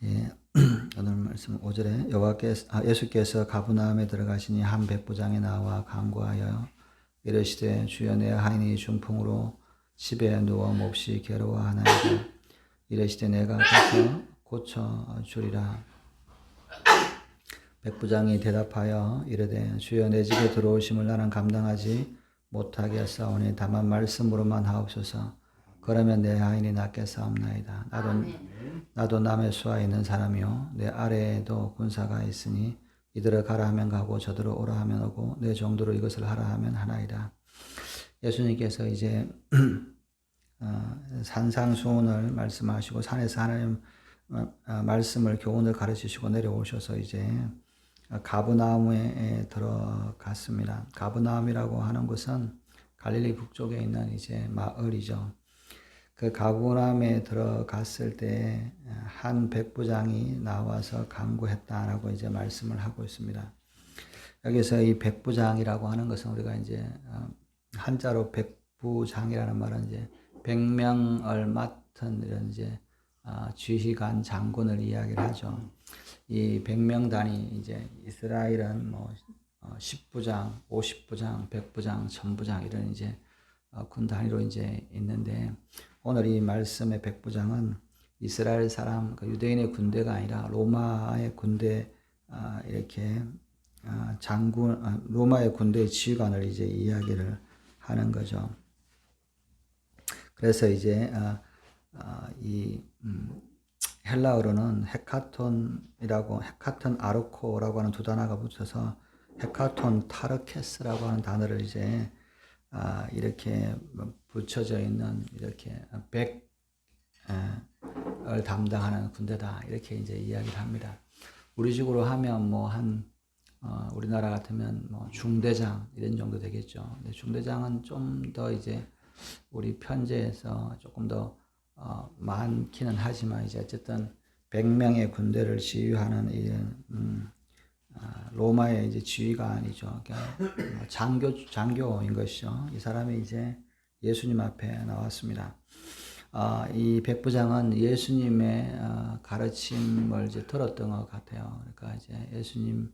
예, 오늘 말씀 5절에 예수께서 가버나움에 들어가시니 한 백부장이 나와 간구하여 이르시되 주여 내 하인이 중풍으로 집에 누워 몹시 괴로워하나이다. 이르시되 내가 가서 고쳐 주리라. 백부장이 대답하여 이르되 주여 내 집에 들어오심을 나는 감당하지 못하겠사오니 다만 말씀으로만 하옵소서. 그러면 내 하인이 낫겠사옵나이다. 나도 남의 수하에 있는 사람이요 내 아래에도 군사가 있으니 이들을 가라 하면 가고 저들을 오라 하면 오고 내 정도로 이것을 하라 하면 하나이다. 예수님께서 이제 산상수훈을 말씀하시고 산에서 하나님 말씀을 교훈을 가르치시고 내려오셔서 이제 가버나움에 들어갔습니다. 가버나움이라고 하는 것은 갈릴리 북쪽에 있는 이제 마을이죠. 그 가버나움에 들어갔을 때 한 백부장이 나와서 간구했다라고 이제 말씀을 하고 있습니다. 여기서 이 백부장이라고 하는 것은 우리가 이제 한자로 백부장이라는 말은 이제 100명을 맡은 이런 이제 지휘관 장군을 이야기를 하죠. 이 100명 단위 이제 이스라엘은 뭐 10부장, 50부장, 100부장, 1000부장 이런 이제 군 단위로 이제 있는데 오늘 이 말씀의 백부장은 이스라엘 사람 유대인의 군대가 아니라 로마의 군대 이렇게 장군 로마의 군대의 지휘관을 이제 이야기를 하는 거죠. 그래서 이제 이 헬라어로는 헤카톤 아르코라고 하는 두 단어가 붙어서 헤카톤 타르케스라고 하는 단어를 이제 이렇게 붙여져 있는 이렇게 100을 담당하는 군대다 이렇게 이제 이야기를 합니다. 우리식으로 하면 뭐 우리나라 같으면 뭐 중대장 이런 정도 되겠죠. 근데 중대장은 좀 더 이제 우리 편제에서 조금 더 많기는 하지만 이제 어쨌든 100명의 군대를 지휘하는 이런 로마의 이제 지휘관이죠. 그러니까 장교인 것이죠. 이 사람이 이제 예수님 앞에 나왔습니다. 이 백부장은 예수님의 가르침을 이제 들었던 것 같아요. 그러니까 이제 예수님의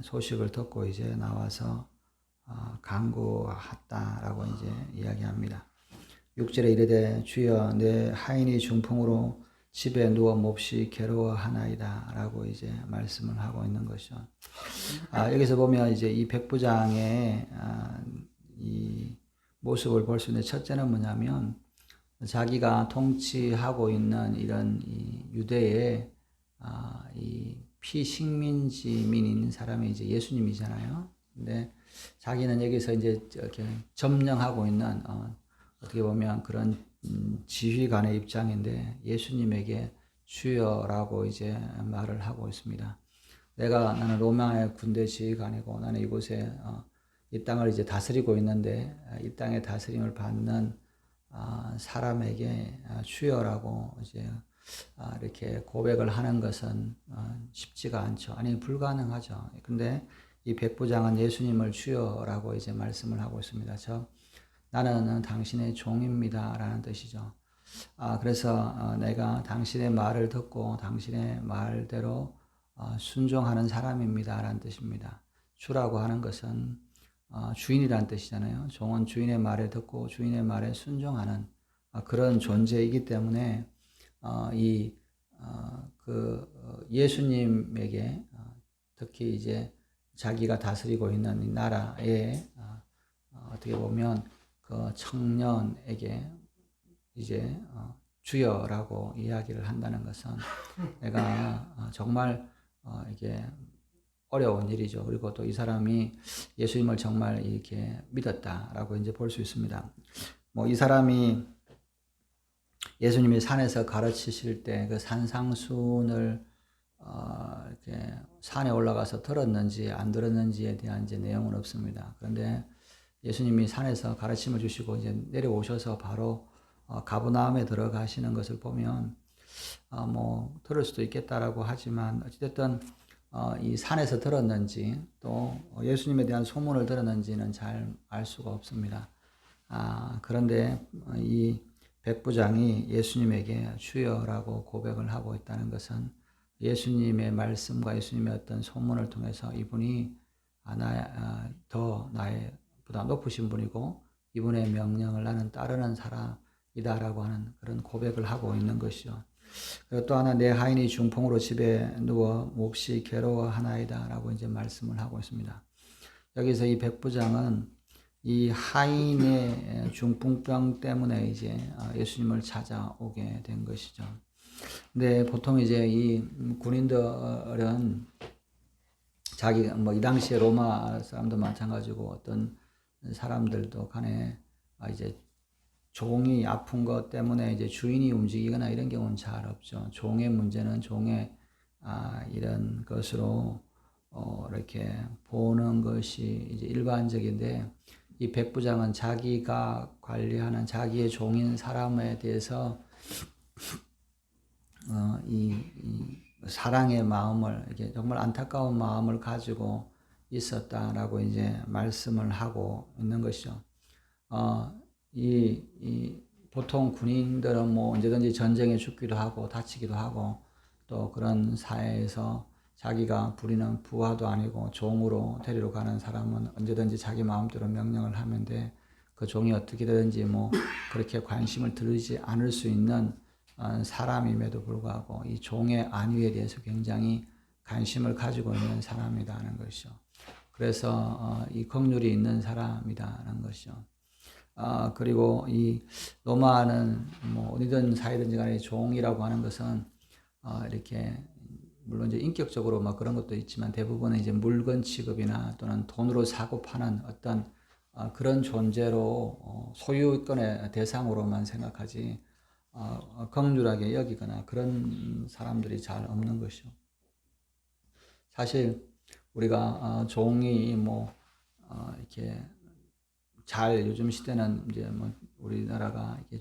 소식을 듣고 이제 나와서 간구했다라고 이제 이야기합니다. 6절에 이르되 주여 내 하인이 중풍으로 집에 누워 몹시 괴로워하나이다 라고 이제 말씀을 하고 있는 것이죠. 여기서 보면 이제 이 백부장의 이 모습을 볼 수 있는데 첫째는 뭐냐면 자기가 통치하고 있는 이런 이 유대의 이 피식민지민인 사람이 이제 예수님이잖아요. 근데 자기는 여기서 이제 이렇게 점령하고 있는 어떻게 보면 그런 지휘관의 입장인데 예수님에게 주여라고 이제 말을 하고 있습니다. 나는 로마의 군대 지휘관이고 나는 이곳에 이 땅을 이제 다스리고 있는데 이 땅의 다스림을 받는 사람에게 주여라고 이제 이렇게 고백을 하는 것은 쉽지가 않죠. 아니 불가능하죠. 근데 이 백부장은 예수님을 주여라고 이제 말씀을 하고 있습니다. 나는 당신의 종입니다 라는 뜻이죠. 그래서 내가 당신의 말을 듣고 당신의 말대로 순종하는 사람입니다 라는 뜻입니다. 주라고 하는 것은 주인이라는 뜻이잖아요. 종은 주인의 말을 듣고 주인의 말에 순종하는 그런 존재이기 때문에 예수님에게 특히 이제 자기가 다스리고 있는 이 나라에 어떻게 보면 그 청년에게 이제 주여라고 이야기를 한다는 것은 내가 정말 이게 어려운 일이죠. 그리고 또 이 사람이 예수님을 정말 이렇게 믿었다라고 이제 볼 수 있습니다. 뭐 이 사람이 예수님이 산에서 가르치실 때 그 산상수훈을 이렇게 산에 올라가서 들었는지 안 들었는지에 대한 이제 내용은 없습니다. 그런데 예수님이 산에서 가르침을 주시고 이제 내려오셔서 바로 가버나움에 들어가시는 것을 보면 뭐 들을 수도 있겠다라고 하지만 어찌됐든 이 산에서 들었는지 또 예수님에 대한 소문을 들었는지는 잘 알 수가 없습니다. 그런데 이 백부장이 예수님에게 주여라고 고백을 하고 있다는 것은 예수님의 말씀과 예수님의 어떤 소문을 통해서 이분이 더 나보다 높으신 분이고 이분의 명령을 나는 따르는 사람이다라고 하는 그런 고백을 하고 있는 것이죠. 그리고 또 하나 내 하인이 중풍으로 집에 누워 몹시 괴로워하나이다 라고 이제 말씀을 하고 있습니다. 여기서 이 백부장은 이 하인의 중풍병 때문에 이제 예수님을 찾아오게 된 것이죠. 근데 보통 이제 이 군인들은 이 당시에 로마 사람도 마찬가지고 어떤 사람들도 간에 이제 종이 아픈 것 때문에 이제 주인이 움직이거나 이런 경우는 잘 없죠. 종의 문제는 종의 이런 것으로 이렇게 보는 것이 이제 일반적인데 이 백부장은 자기가 관리하는 자기의 종인 사람에 대해서 이 사랑의 마음을 이렇게 정말 안타까운 마음을 가지고 있었다라고 이제 말씀을 하고 있는 것이죠. 보통 군인들은 뭐 언제든지 전쟁에 죽기도 하고 다치기도 하고 또 그런 사회에서 자기가 부리는 부하도 아니고 종으로 데리러 가는 사람은 언제든지 자기 마음대로 명령을 하면 돼. 그 종이 어떻게 되든지 뭐 그렇게 관심을 들이지 않을 수 있는 사람임에도 불구하고 이 종의 안위에 대해서 굉장히 관심을 가지고 있는 사람이라는 것이죠. 그래서 이 긍휼이 있는 사람이라는 것이죠. 그리고 이 로마는 뭐 어디든 사이든지 간에 종이라고 하는 것은 이렇게 물론 이제 인격적으로 막 그런 것도 있지만 대부분은 이제 물건 취급이나 또는 돈으로 사고 파는 어떤 그런 존재로 소유권의 대상으로만 생각하지 긍휼하게 여기거나 그런 사람들이 잘 없는 것이죠. 사실 우리가 종이 뭐 이렇게 잘 요즘 시대는 이제 뭐 우리나라가 이렇게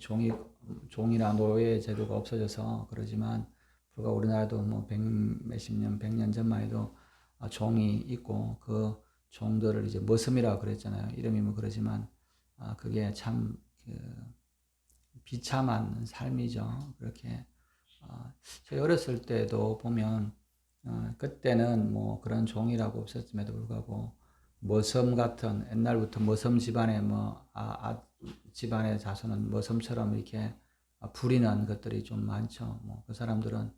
종이나 노예 제도가 없어져서 그러지만 불과 우리나라도 뭐 몇십 년, 100년 전만 해도 종이 있고 그 종들을 이제 머슴이라고 그랬잖아요. 이름이 뭐 그러지만 그게 참 비참한 삶이죠. 그렇게 저희 어렸을 때도 보면 그때는 뭐 그런 종이라고 없었음에도 불구하고 머슴 같은 옛날부터 머슴 집안의 집안의 자손은 머슴처럼 이렇게 부리는 것들이 좀 많죠. 뭐 그 사람들은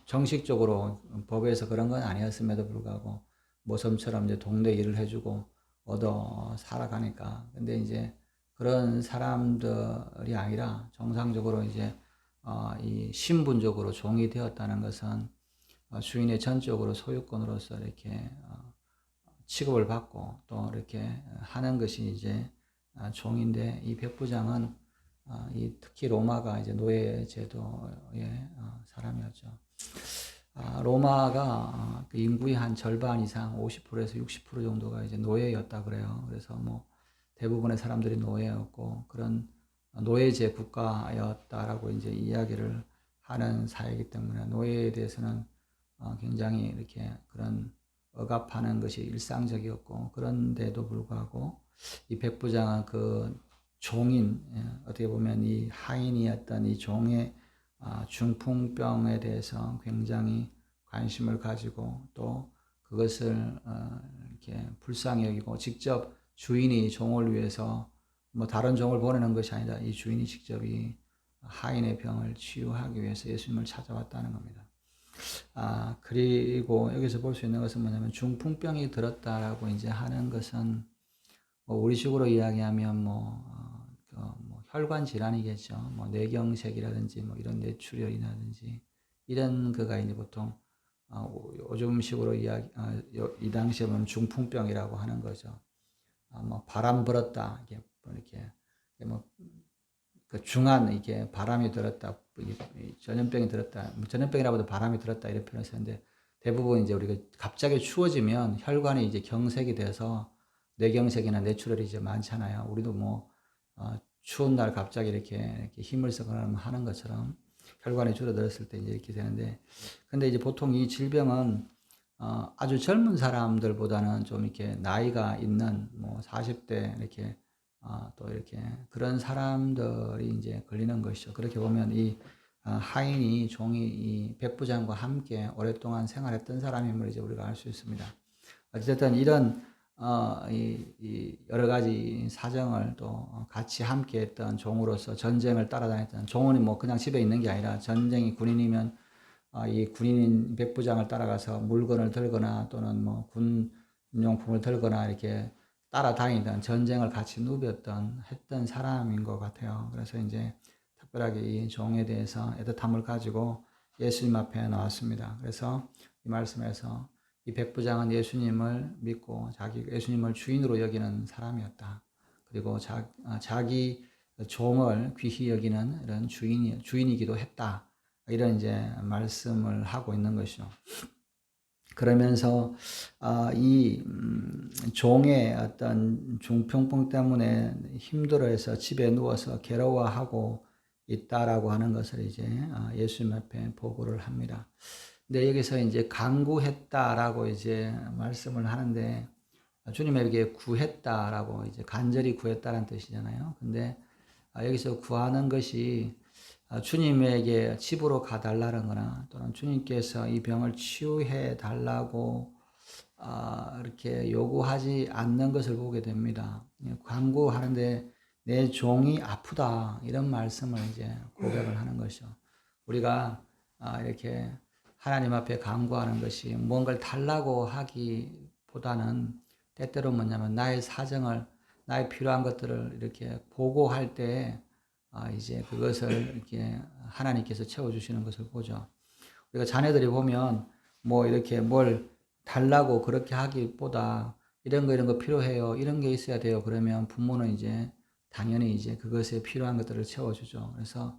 정식적으로 법에서 그런 건 아니었음에도 불구하고 머슴처럼 이제 동네 일을 해주고 얻어 살아가니까. 근데 이제 그런 사람들이 아니라 정상적으로 이제 이 신분적으로 종이 되었다는 것은 주인의 전적으로 소유권으로서 이렇게 취급을 받고 또 이렇게 하는 것이 이제 종인데 이 백부장은 특히 로마가 이제 노예 제도의 사람이었죠. 로마가 그 인구의 한 절반 이상 50%에서 60% 정도가 이제 노예였다 그래요. 그래서 뭐 대부분의 사람들이 노예였고 그런 노예제 국가였다라고 이제 이야기를 하는 사회이기 때문에 노예에 대해서는 굉장히 이렇게 그런 억압하는 것이 일상적이었고 그런데도 불구하고 이 백부장은 그 종인 어떻게 보면 이 하인이었던 이 종의 중풍병에 대해서 굉장히 관심을 가지고 또 그것을 이렇게 불쌍히 여기고 직접 주인이 종을 위해서 뭐 다른 종을 보내는 것이 아니라 이 주인이 직접 이 하인의 병을 치유하기 위해서 예수님을 찾아왔다는 겁니다. 그리고 여기서 볼 수 있는 것은 뭐냐면 중풍병이 들었다라고 이제 하는 것은 뭐 우리식으로 이야기하면 혈관 질환이겠죠. 뭐 뇌경색이라든지 뭐 이런 뇌출혈이라든지 이런 거가 이제 보통 요즘식으로 이 당시에 보면 중풍병이라고 하는 거죠. 뭐 바람 불었다 이렇게 그 중한 이게 바람이 들었다, 전염병이 들었다, 전염병이라고도 바람이 들었다 이런 표현을 쓰는데 대부분 이제 우리가 갑자기 추워지면 혈관이 이제 경색이 돼서 뇌경색이나 뇌출혈이 이제 많잖아요. 우리도 뭐 추운 날 갑자기 이렇게 힘을 쓰거나 하는 것처럼 혈관이 줄어들었을 때 이제 이렇게 되는데, 근데 이제 보통 이 질병은 아주 젊은 사람들보다는 좀 이렇게 나이가 있는 뭐 40대 이렇게 또 이렇게 그런 사람들이 이제 걸리는 것이죠. 그렇게 보면 이 하인이 종이 이 백부장과 함께 오랫동안 생활했던 사람임을 이제 우리가 알 수 있습니다. 어쨌든 이런 이 여러 가지 사정을 또 같이 함께 했던 종으로서 전쟁을 따라다녔던 종은 뭐 그냥 집에 있는 게 아니라 전쟁이 군인이면 이 군인 백부장을 따라가서 물건을 들거나 또는 뭐 군용품을 들거나 이렇게 따라다니던 전쟁을 같이 누볐던 했던 사람인 것 같아요. 그래서 이제 특별하게 이 종에 대해서 애틋함을 가지고 예수님 앞에 나왔습니다. 그래서 이 말씀에서 이 백부장은 예수님을 믿고 예수님을 주인으로 여기는 사람이었다. 그리고 자기 종을 귀히 여기는 이런 주인이기도 했다. 이런 이제 말씀을 하고 있는 것이죠. 그러면서 이 종의 어떤 중풍병 때문에 힘들어해서 집에 누워서 괴로워하고 있다라고 하는 것을 이제 예수님 앞에 보고를 합니다. 근데 여기서 이제 간구했다라고 이제 말씀을 하는데 주님에게 구했다라고 이제 간절히 구했다라는 뜻이잖아요. 근데 여기서 구하는 것이 주님에게 집으로 가달라는 거나 또는 주님께서 이 병을 치유해 달라고 이렇게 요구하지 않는 것을 보게 됩니다. 간구하는데 내 종이 아프다 이런 말씀을 이제 고백을 하는 것이죠. 우리가 이렇게 하나님 앞에 간구하는 것이 뭔가를 달라고 하기보다는 때때로 뭐냐면 나의 사정을 나의 필요한 것들을 이렇게 보고할 때 이제 그것을 이렇게 하나님께서 채워주시는 것을 보죠. 우리가 자녀들이 보면 뭐 이렇게 뭘 달라고 그렇게 하기보다 이런 거 필요해요. 이런 게 있어야 돼요. 그러면 부모는 이제 당연히 이제 그것에 필요한 것들을 채워주죠. 그래서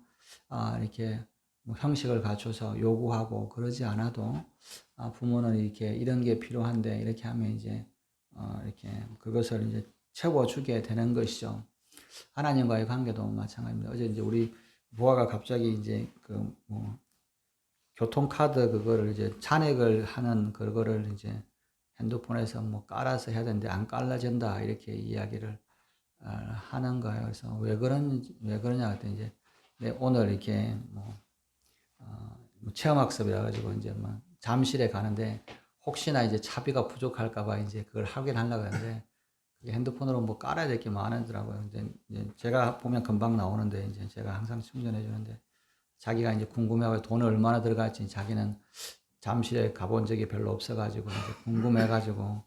이렇게 뭐 형식을 갖춰서 요구하고 그러지 않아도 부모는 이렇게 이런 게 필요한데 이렇게 하면 이제 이렇게 그것을 이제 채워주게 되는 것이죠. 하나님과의 관계도 마찬가지입니다. 어제 이제 우리 부하가 갑자기 이제 그 뭐 교통카드 그거를 이제 잔액을 하는 그거를 이제 핸드폰에서 뭐 깔아서 해야 되는데 안 깔라진다 이렇게 이야기를 하는 거예요. 그래서 왜 그러냐 했더니 이제 오늘 이렇게 뭐 체험학습이라 가지고 이제 뭐 잠실에 가는데 혹시나 이제 차비가 부족할까봐 이제 그걸 확인하려고 하는데 핸드폰으로 뭐 깔아야 될 게 많으더라고요. 이제 제가 보면 금방 나오는데 이제 제가 항상 충전해 주는데 자기가 이제 궁금해하고 돈을 얼마나 들어갈지 자기는 잠실에 가본 적이 별로 없어가지고 이제 궁금해가지고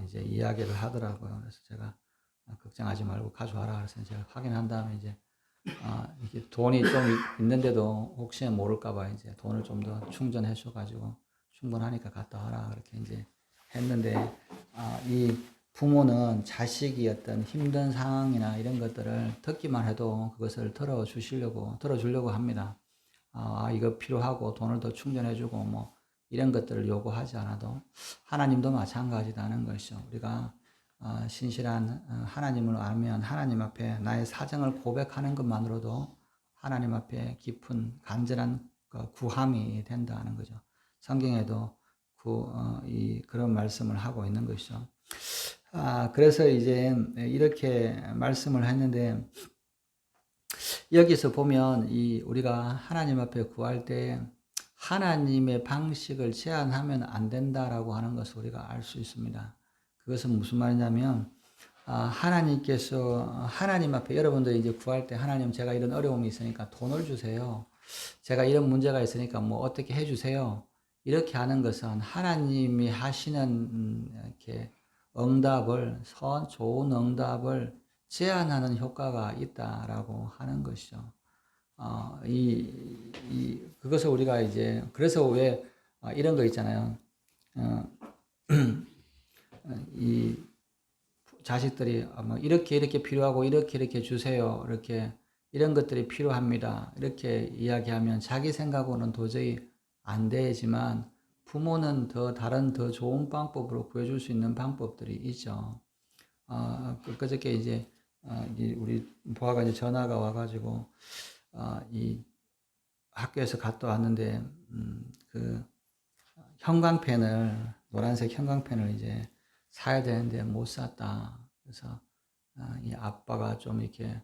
이제 이야기를 하더라고요. 그래서 제가 걱정하지 말고 가져와라. 그래서 제가 확인한 다음에 이제 이게 돈이 좀 있는데도 혹시 모를까봐 이제 돈을 좀 더 충전해 줘가지고 충분하니까 갔다 와라. 그렇게 이제 했는데 이 부모는 자식이 어떤 힘든 상황이나 이런 것들을 듣기만 해도 그것을 들어주려고 합니다. 이거 필요하고 돈을 더 충전해주고 뭐 이런 것들을 요구하지 않아도 하나님도 마찬가지다는 것이죠. 우리가 신실한 하나님을 알면 하나님 앞에 나의 사정을 고백하는 것만으로도 하나님 앞에 깊은 간절한 구함이 된다는 거죠. 성경에도 그런 말씀을 하고 있는 것이죠. 그래서 이제 이렇게 말씀을 했는데 여기서 보면 우리가 하나님 앞에 구할 때 하나님의 방식을 제한하면 안 된다라고 하는 것을 우리가 알 수 있습니다. 그것은 무슨 말이냐면 하나님께서 하나님 앞에 여러분들이 이제 구할 때 하나님 제가 이런 어려움이 있으니까 돈을 주세요. 제가 이런 문제가 있으니까 뭐 어떻게 해주세요. 이렇게 하는 것은 하나님이 하시는 이렇게 좋은 응답을 제한하는 효과가 있다라고 하는 것이죠. 그것을 우리가 이제, 그래서 왜, 이런 거 있잖아요. 이 자식들이 뭐 이렇게 필요하고 이렇게 주세요. 이런 것들이 필요합니다. 이렇게 이야기하면 자기 생각으로는 도저히 안 되지만 부모는 다른 더 좋은 방법으로 구해줄 수 있는 방법들이 있죠. 그저께 이제 우리 부하가 이제 전화가 와가지고 이 학교에서 갔다 왔는데 그 노란색 형광펜을 이제 사야 되는데 못 샀다. 그래서 이 아빠가 좀 이렇게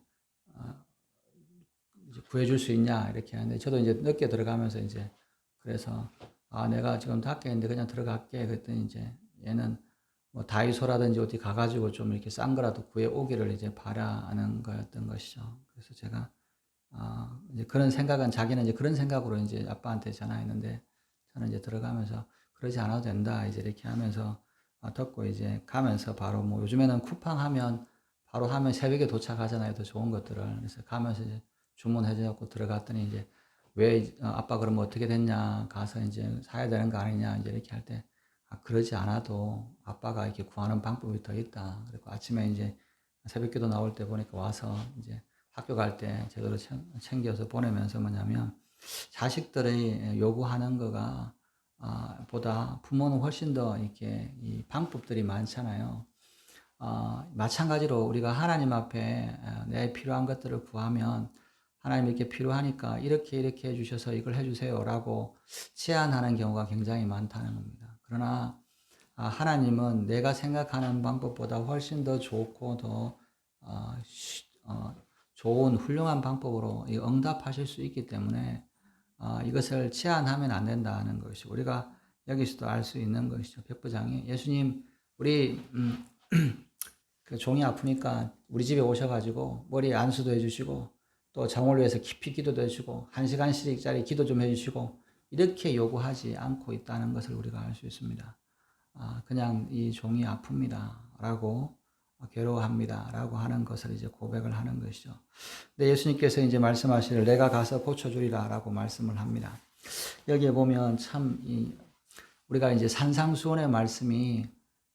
이제 구해줄 수 있냐 이렇게 하는데 저도 이제 늦게 들어가면서 이제 그래서 내가 지금 밖에 있는데 그냥 들어갈게 그랬더니 이제 얘는 뭐 다이소라든지 어디 가가지고 좀 이렇게 싼 거라도 구해 오기를 이제 바라는 거였던 것이죠. 그래서 제가 이제 그런 생각은 자기는 이제 그런 생각으로 이제 아빠한테 전화했는데 저는 이제 들어가면서 그러지 않아도 된다 이제 이렇게 하면서 듣고 이제 가면서 바로 뭐 요즘에는 쿠팡하면 바로 하면 새벽에 도착하잖아요. 더 좋은 것들을. 그래서 가면서 이제 주문해줘갖고 들어갔더니 이제 왜 아빠 그러면 어떻게 됐냐 가서 이제 사야 되는 거 아니냐 이제 이렇게 할 때 그러지 않아도 아빠가 이렇게 구하는 방법이 더 있다. 그리고 아침에 이제 새벽기도 나올 때 보니까 와서 이제 학교 갈 때 제대로 챙겨서 보내면서 뭐냐면 자식들이 요구하는 거가 보다 부모는 훨씬 더 이렇게 이 방법들이 많잖아요. 마찬가지로 우리가 하나님 앞에 내 필요한 것들을 구하면 하나님 이렇게 필요하니까 이렇게 해주셔서 이걸 해주세요라고 제안하는 경우가 굉장히 많다는 겁니다. 그러나 하나님은 내가 생각하는 방법보다 훨씬 더 좋고 더 좋은 훌륭한 방법으로 응답하실 수 있기 때문에 이것을 제한하면 안 된다는 것이 우리가 여기서도 알 수 있는 것이죠. 백부장이 예수님 우리 그 종이 아프니까 우리 집에 오셔가지고 머리 안수도 해주시고 또 장을 위해서 깊이 기도도 해주시고 1시간씩짜리 기도 좀 해주시고 이렇게 요구하지 않고 있다는 것을 우리가 알 수 있습니다. 그냥 이 종이 아픕니다 라고 괴로워합니다 라고 하는 것을 이제 고백을 하는 것이죠. 근데 예수님께서 이제 말씀하시길 내가 가서 고쳐주리라 라고 말씀을 합니다. 여기에 보면 참 우리가 이제 산상수훈의 말씀이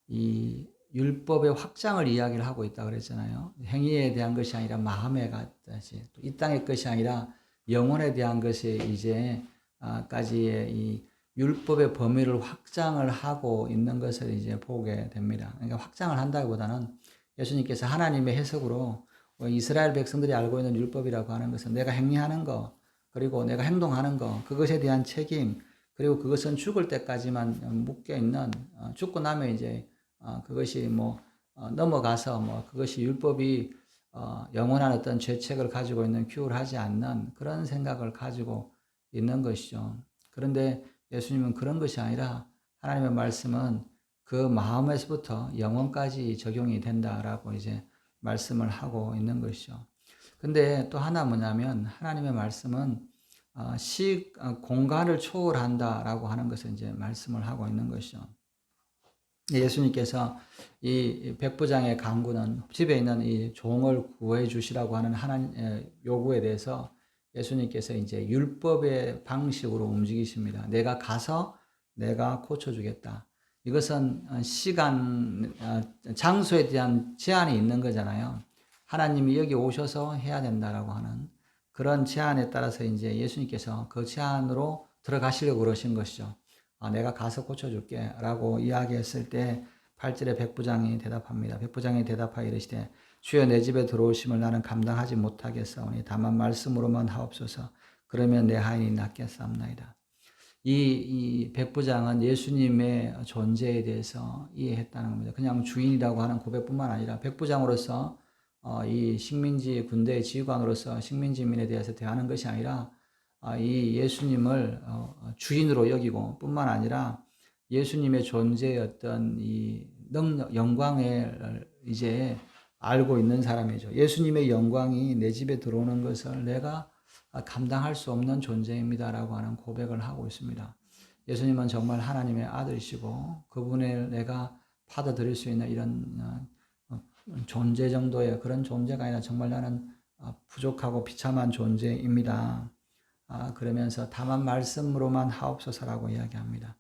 이 율법의 확장을 이야기를 하고 있다 그랬잖아요. 행위에 대한 것이 아니라 마음에 같이 또 이 땅의 것이 아니라 영혼에 대한 것이 이제 까지의 이 율법의 범위를 확장을 하고 있는 것을 이제 보게 됩니다. 그러니까 확장을 한다기보다는 예수님께서 하나님의 해석으로 이스라엘 백성들이 알고 있는 율법이라고 하는 것은 내가 행위하는 거, 그리고 내가 행동하는 거, 그것에 대한 책임, 그리고 그것은 죽을 때까지만 묶여 있는 죽고 나면 이제 그것이 뭐 넘어가서 뭐 그것이 율법이 영원한 어떤 죄책을 가지고 있는 규율하지 않는 그런 생각을 가지고 있는 것이죠. 그런데 예수님은 그런 것이 아니라 하나님의 말씀은 그 마음에서부터 영혼까지 적용이 된다라고 이제 말씀을 하고 있는 것이죠. 근데 또 하나 뭐냐면 하나님의 말씀은 공간을 초월한다라고 하는 것을 이제 말씀을 하고 있는 것이죠. 예수님께서 이 백부장의 간구는 집에 있는 이 종을 구해 주시라고 하는 하나님 요구에 대해서 예수님께서 이제 율법의 방식으로 움직이십니다. 내가 가서 내가 고쳐주겠다. 이것은 시간, 장소에 대한 제한이 있는 거잖아요. 하나님이 여기 오셔서 해야 된다라고 하는 그런 제한에 따라서 이제 예수님께서 그 제한으로 들어가시려고 그러신 것이죠. 내가 가서 고쳐줄게 라고 이야기했을 때 8절에 백부장이 대답합니다. 백부장이 대답하여 이르시되 주여 내 집에 들어오심을 나는 감당하지 못하겠사오니 다만 말씀으로만 하옵소서. 그러면 내 하인이 낫겠사옵나이다. 이 백부장은 예수님의 존재에 대해서 이해했다는 겁니다. 그냥 주인이라고 하는 고백뿐만 아니라 백부장으로서 이 식민지 군대의 지휘관으로서 식민지민에 대해서 대하는 것이 아니라 이 예수님을 주인으로 여기고 뿐만 아니라 예수님의 존재의 어떤 이 능력, 영광을 이제 알고 있는 사람이죠. 예수님의 영광이 내 집에 들어오는 것을 내가 감당할 수 없는 존재입니다라고 하는 고백을 하고 있습니다. 예수님은 정말 하나님의 아들이시고 그분을 내가 받아들일 수 있는 이런 존재 정도의 그런 존재가 아니라 정말 나는 부족하고 비참한 존재입니다. 그러면서 다만 말씀으로만 하옵소서라고 이야기합니다.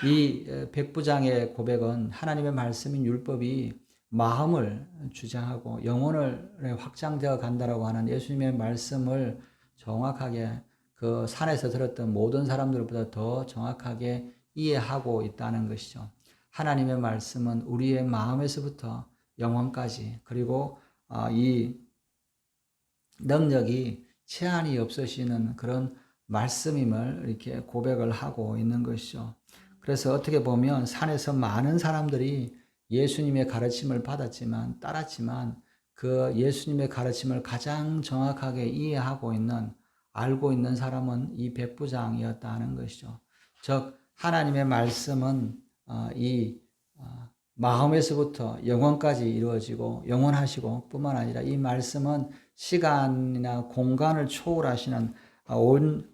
이 백부장의 고백은 하나님의 말씀인 율법이 마음을 주장하고 영혼을 확장되어 간다라고 하는 예수님의 말씀을 정확하게 그 산에서 들었던 모든 사람들보다 더 정확하게 이해하고 있다는 것이죠. 하나님의 말씀은 우리의 마음에서부터 영혼까지 그리고 이 능력이 제한이 없으시는 그런 말씀임을 이렇게 고백을 하고 있는 것이죠. 그래서 어떻게 보면 산에서 많은 사람들이 예수님의 가르침을 받았지만 따랐지만 그 예수님의 가르침을 가장 정확하게 이해하고 있는, 알고 있는 사람은 이 백부장이었다 하는 것이죠. 즉 하나님의 말씀은 이 마음에서부터 영혼까지 이루어지고 영원하시고 뿐만 아니라 이 말씀은 시간이나 공간을 초월하시는 온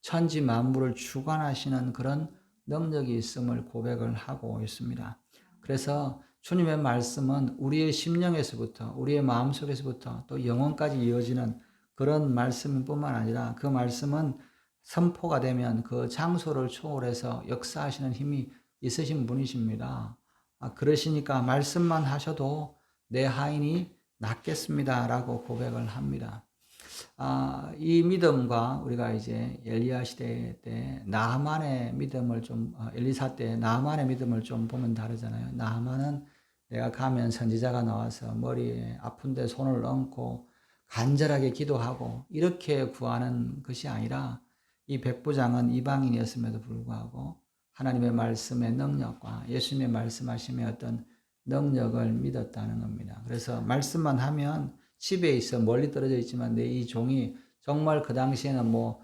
천지 만물을 주관하시는 그런 능력이 있음을 고백을 하고 있습니다. 그래서 주님의 말씀은 우리의 심령에서부터 우리의 마음속에서부터 또 영혼까지 이어지는 그런 말씀뿐만 아니라 그 말씀은 선포가 되면 그 장소를 초월해서 역사하시는 힘이 있으신 분이십니다. 그러시니까 말씀만 하셔도 내 하인이 낫겠습니다 라고 고백을 합니다. 이 믿음과 우리가 이제 엘리야 시대 때 나하만의 믿음을 좀, 엘리사 때 나하만의 믿음을 좀 보면 다르잖아요. 나하만은 내가 가면 선지자가 나와서 머리에 아픈데 손을 얹고 간절하게 기도하고 이렇게 구하는 것이 아니라 이 백부장은 이방인이었음에도 불구하고 하나님의 말씀의 능력과 예수님의 말씀하심의 어떤 능력을 믿었다는 겁니다. 그래서 말씀만 하면 집에 있어 멀리 떨어져 있지만 내 이 종이 정말 그 당시에는 뭐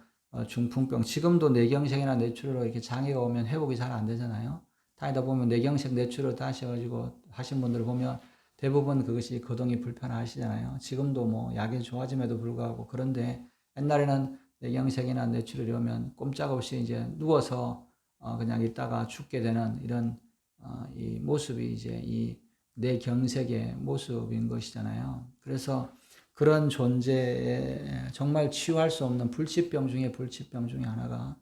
중풍병, 지금도 뇌경색이나 뇌출혈로 이렇게 장애가 오면 회복이 잘 안 되잖아요. 다니다 보면 뇌경색, 뇌출혈 다 하셔가지고 하신 분들 보면 대부분 그것이 거동이 불편하시잖아요. 지금도 뭐 약이 좋아짐에도 불구하고. 그런데 옛날에는 뇌경색이나 뇌출혈이 오면 꼼짝없이 이제 누워서 그냥 있다가 죽게 되는 이런 이 모습이 이제 이 뇌경색의 모습인 것이잖아요. 그래서 그런 존재에 정말 치유할 수 없는 불치병 중에 불치병 중에 하나가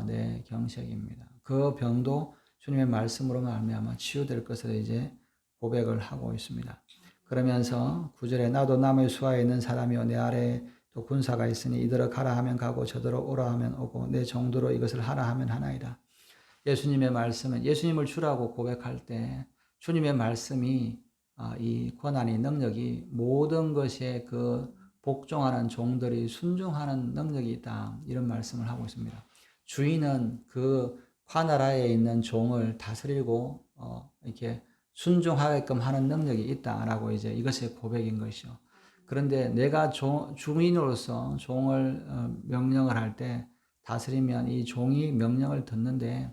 뇌경색입니다. 그 병도 주님의 말씀으로 말미암아 치유될 것을 이제 고백을 하고 있습니다. 그러면서 9절에 나도 남의 수하에 있는 사람이요 내 아래에 또 군사가 있으니 이들을 가라 하면 가고 저들을 오라 하면 오고 내 정도로 이것을 하라 하면 하나이다. 예수님의 말씀은 예수님을 주라고 고백할 때 주님의 말씀이 이 권한이 능력이 모든 것에 그 복종하는 종들이 순종하는 능력이 있다. 이런 말씀을 하고 있습니다. 주인은 그 관나라에 있는 종을 다스리고 이렇게 순종하게끔 하는 능력이 있다라고 이제 이것의 고백인 것이요. 그런데 내가 주인으로서 종을 명령을 할 때 다스리면 이 종이 명령을 듣는데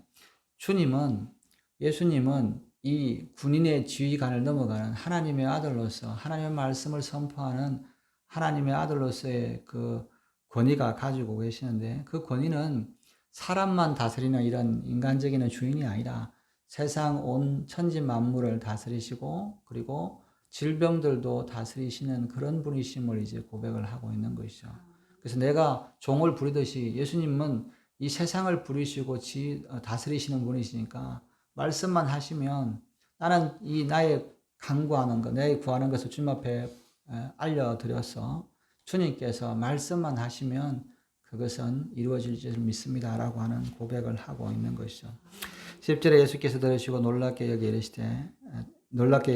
예수님은 이 군인의 지휘관을 넘어가는 하나님의 아들로서 하나님의 말씀을 선포하는 하나님의 아들로서의 그 권위가 가지고 계시는데 그 권위는 사람만 다스리는 이런 인간적인 주인이 아니라 세상 온 천지 만물을 다스리시고 그리고 질병들도 다스리시는 그런 분이심을 이제 고백을 하고 있는 것이죠. 그래서 내가 종을 부리듯이 예수님은 이 세상을 부리시고 다스리시는 분이시니까 말씀만 하시면 나는 이 나의 간구하는 것, 내 구하는 것을 주님 앞에 알려드려서 주님께서 말씀만 하시면 그것은 이루어질 줄 믿습니다 라고 하는 고백을 하고 있는 것이죠. 10절에 예수께서 들으시고 놀랍게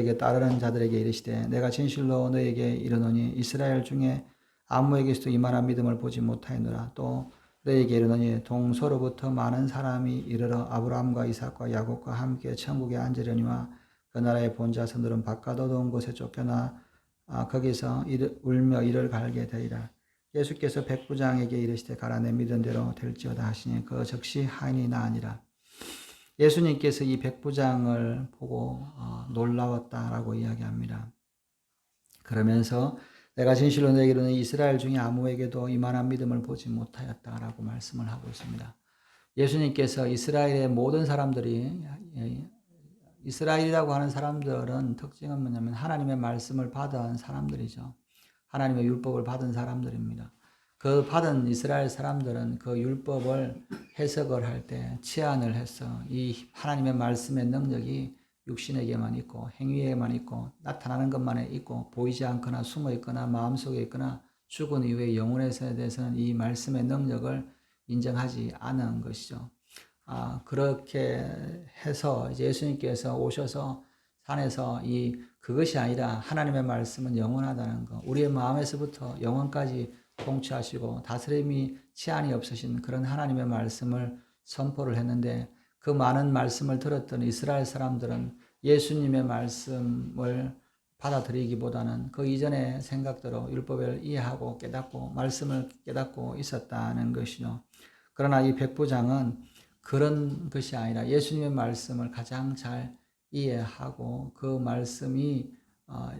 여겨 따르는 자들에게 이르시되 내가 진실로 너에게 이르노니 이스라엘 중에 아무에게서도 이만한 믿음을 보지 못하였노라. 또 너에게 이르노니 동서로부터 많은 사람이 이르러 아브라함과 이삭과 야곱과 함께 천국에 앉으려니와 그 나라의 본자손들은 바깥 어두운 곳에 쫓겨나 거기서 울며 이를 갈게 되리라. 예수께서 백부장에게 이르시되 가라 내 믿은 대로 될지어다 하시니 그 즉시 하인이 나으니라. 예수님께서 이 백부장을 보고 놀라웠다라고 이야기합니다. 그러면서 내가 진실로 너에게 이르노니 이스라엘 중에 아무에게도 이만한 믿음을 보지 못하였다라고 말씀을 하고 있습니다. 예수님께서 이스라엘의 모든 사람들이 이스라엘이라고 하는 사람들은 특징은 뭐냐면 하나님의 말씀을 받은 사람들이죠. 하나님의 율법을 받은 사람들입니다. 그 받은 이스라엘 사람들은 그 율법을 해석을 할 때 치안을 해서 이 하나님의 말씀의 능력이 육신에게만 있고 행위에만 있고 나타나는 것만 있고 보이지 않거나 숨어 있거나 마음속에 있거나 죽은 이후에 영혼에 대해서는 이 말씀의 능력을 인정하지 않은 것이죠. 그렇게 해서 이제 예수님께서 오셔서 산에서 그것이 아니라 하나님의 말씀은 영원하다는 것, 우리의 마음에서부터 영혼까지 통치하시고 다스림이 치안이 없으신 그런 하나님의 말씀을 선포를 했는데 그 많은 말씀을 들었던 이스라엘 사람들은 예수님의 말씀을 받아들이기보다는 그 이전의 생각대로 율법을 이해하고 깨닫고 말씀을 깨닫고 있었다는 것이죠. 그러나 이 백부장은 그런 것이 아니라 예수님의 말씀을 가장 잘 이해하고 그 말씀이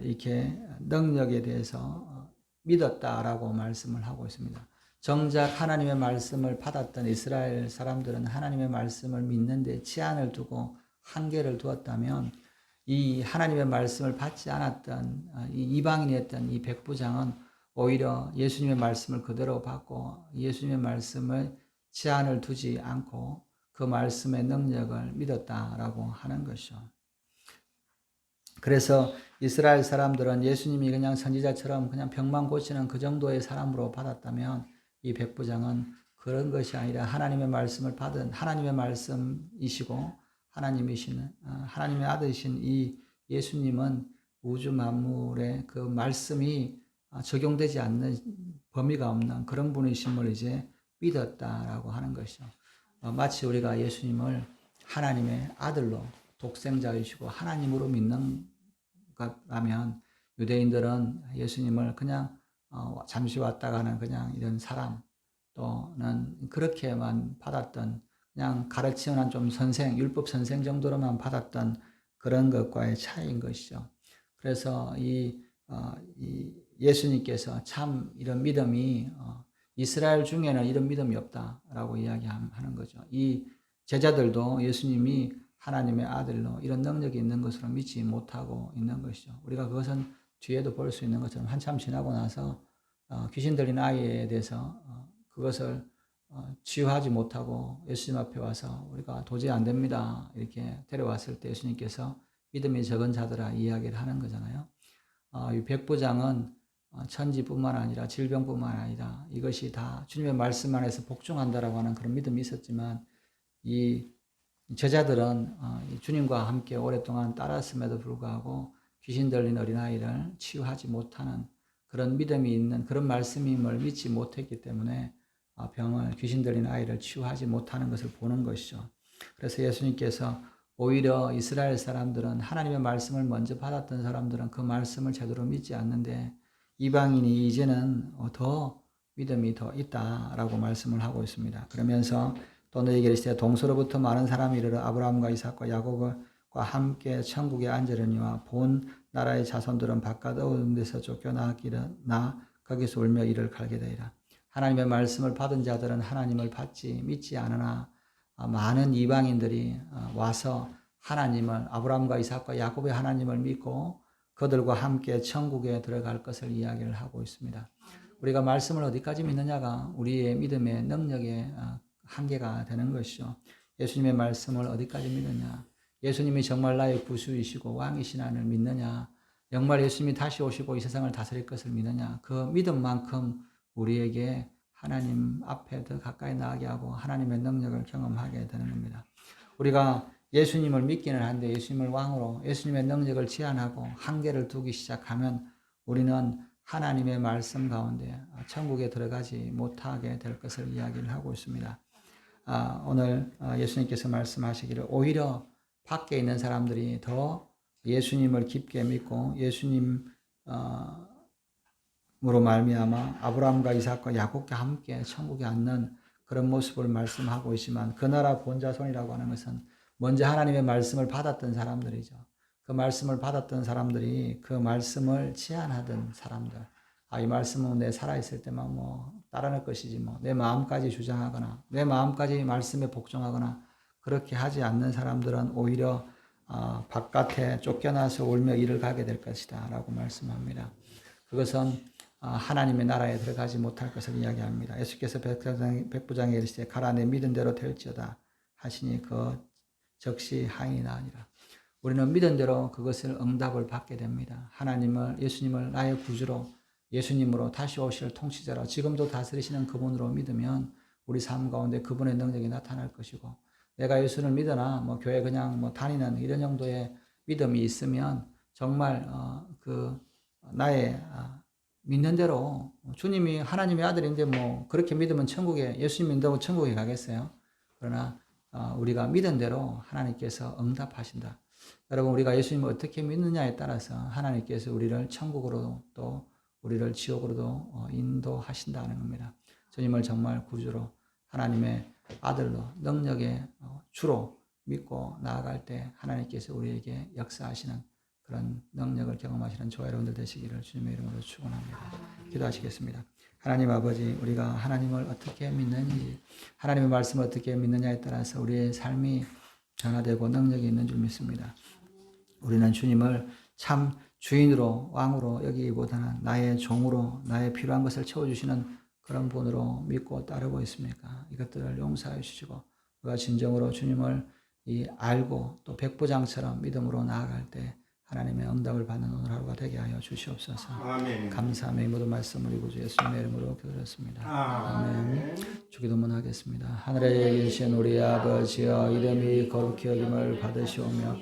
이렇게 능력에 대해서 믿었다라고 말씀을 하고 있습니다. 정작 하나님의 말씀을 받았던 이스라엘 사람들은 하나님의 말씀을 믿는데 제한을 두고 한계를 두었다면 이 하나님의 말씀을 받지 않았던 이 이방인이었던 이 백부장은 오히려 예수님의 말씀을 그대로 받고 예수님의 말씀을 제한을 두지 않고 그 말씀의 능력을 믿었다라고 하는 것이죠. 그래서 이스라엘 사람들은 예수님이 그냥 선지자처럼 그냥 병만 고치는 그 정도의 사람으로 받았다면 이 백부장은 그런 것이 아니라 하나님의 말씀을 받은 하나님의 말씀이시고 하나님의 아들이신 이 예수님은 우주 만물에 그 말씀이 적용되지 않는 범위가 없는 그런 분이심을 이제 믿었다라고 하는 것이죠. 마치 우리가 예수님을 하나님의 아들로 독생자이시고 하나님으로 믿는 것라면 유대인들은 예수님을 그냥 잠시 왔다 가는 그냥 이런 사람 또는 그렇게만 받았던 그냥 가르치는 좀 선생, 율법 선생 정도로만 받았던 그런 것과의 차이인 것이죠. 그래서 이 예수님께서 참 이런 믿음이 이스라엘 중에는 이런 믿음이 없다라고 이야기하는 거죠. 이 제자들도 예수님이 하나님의 아들로 이런 능력이 있는 것으로 믿지 못하고 있는 것이죠. 우리가 그것은 뒤에도 볼 수 있는 것처럼 한참 지나고 나서 귀신 들린 아이에 대해서 그것을 치유하지 못하고 예수님 앞에 와서 우리가 도저히 안 됩니다 이렇게 데려왔을 때 예수님께서 믿음이 적은 자들아 이야기를 하는 거잖아요. 이 백부장은 천지뿐만 아니라 질병뿐만 아니라 이것이 다 주님의 말씀 안에서 복종한다라고 하는 그런 믿음이 있었지만 이 제자들은 주님과 함께 오랫동안 따랐음에도 불구하고 귀신 들린 어린아이를 치유하지 못하는 그런 믿음이 있는 그런 말씀임을 믿지 못했기 때문에 귀신 들린 아이를 치유하지 못하는 것을 보는 것이죠. 그래서 예수님께서 오히려 이스라엘 사람들은 하나님의 말씀을 먼저 받았던 사람들은 그 말씀을 제대로 믿지 않는데 이방인이 이제는 더 믿음이 더 있다라고 말씀을 하고 있습니다. 그러면서 또 너희에게 이르시되 동서로부터 많은 사람이 이르러 아브라함과 이삭과 야곱과 함께 천국에 앉으려니와 본 나라의 자손들은 바깥 어두운 데서 쫓겨나기나 거기서 울며 이를 갈게 되리라. 하나님의 말씀을 받은 자들은 하나님을 믿지 않으나 많은 이방인들이 와서 하나님을 아브라함과 이삭과 야곱의 하나님을 믿고 그들과 함께 천국에 들어갈 것을 이야기를 하고 있습니다. 우리가 말씀을 어디까지 믿느냐가 우리의 믿음의 능력의 한계가 되는 것이죠. 예수님의 말씀을 어디까지 믿느냐, 예수님이 정말 나의 구주이시고 왕이시나를 믿느냐, 정말 예수님이 다시 오시고 이 세상을 다스릴 것을 믿느냐, 그 믿음만큼 우리에게 하나님 앞에 더 가까이 나가게 하고 하나님의 능력을 경험하게 되는 겁니다. 우리가 예수님을 믿기는 한데 예수님을 왕으로 예수님의 능력을 제한하고 한계를 두기 시작하면 우리는 하나님의 말씀 가운데 천국에 들어가지 못하게 될 것을 이야기를 하고 있습니다. 오늘 예수님께서 말씀하시기를 오히려 밖에 있는 사람들이 더 예수님을 깊게 믿고 예수님으로 말미암아 아브라함과 이삭과 야곱과 함께 천국에 앉는 그런 모습을 말씀하고 있지만 그 나라 본자손이라고 하는 것은 먼저 하나님의 말씀을 받았던 사람들이죠. 그 말씀을 받았던 사람들이 그 말씀을 제한하던 사람들. 이 말씀은 내 살아있을 때만 따라낼 것이지 내 마음까지 주장하거나 내 마음까지 말씀에 복종하거나 그렇게 하지 않는 사람들은 오히려 바깥에 쫓겨나서 울며 이를 가게 될 것이다 라고 말씀합니다. 그것은 하나님의 나라에 들어가지 못할 것을 이야기합니다. 예수께서 백부장에 이르시되 가라 내 믿은 대로 될지어다 하시니 그 즉시 하인이 나으니라. 우리는 믿은 대로 그것을 응답을 받게 됩니다. 예수님을 나의 구주로 예수님으로 다시 오실 통치자로 지금도 다스리시는 그분으로 믿으면 우리 삶 가운데 그분의 능력이 나타날 것이고 내가 예수를 믿으나 교회 그냥 다니는 이런 정도의 믿음이 있으면 정말 나의 믿는 대로 주님이 하나님의 아들인데 그렇게 믿으면 예수님 믿는다고 천국에 가겠어요? 그러나 우리가 믿은 대로 하나님께서 응답하신다. 여러분 우리가 예수님을 어떻게 믿느냐에 따라서 하나님께서 우리를 천국으로 또 우리를 지옥으로도 인도하신다는 겁니다. 주님을 정말 구주로 하나님의 아들로 능력의 주로 믿고 나아갈 때 하나님께서 우리에게 역사하시는 그런 능력을 경험하시는 저와 여러분들 되시기를 주님의 이름으로 축원합니다. 기도하시겠습니다. 하나님 아버지, 우리가 하나님을 어떻게 믿는지, 하나님의 말씀을 어떻게 믿느냐에 따라서 우리의 삶이 변화되고 능력이 있는 줄 믿습니다. 우리는 주님을 참 주인으로 왕으로 여기기보다는 나의 종으로 나의 필요한 것을 채워주시는 그런 분으로 믿고 따르고 있습니까? 이것들을 용서해 주시고 우리가 진정으로 주님을 알고 또 백부장처럼 믿음으로 나아갈 때 하나님의 응답을 받는 오늘 하루가 되게 하여 주시옵소서. 아멘. 감사하며 이 모든 말씀 우리 구주 예수님의 이름으로 기도드렸습니다. 아멘. 주기도문 하겠습니다. 하늘에 계신 우리 아버지여, 이름이 거룩히 여김을 받으시오며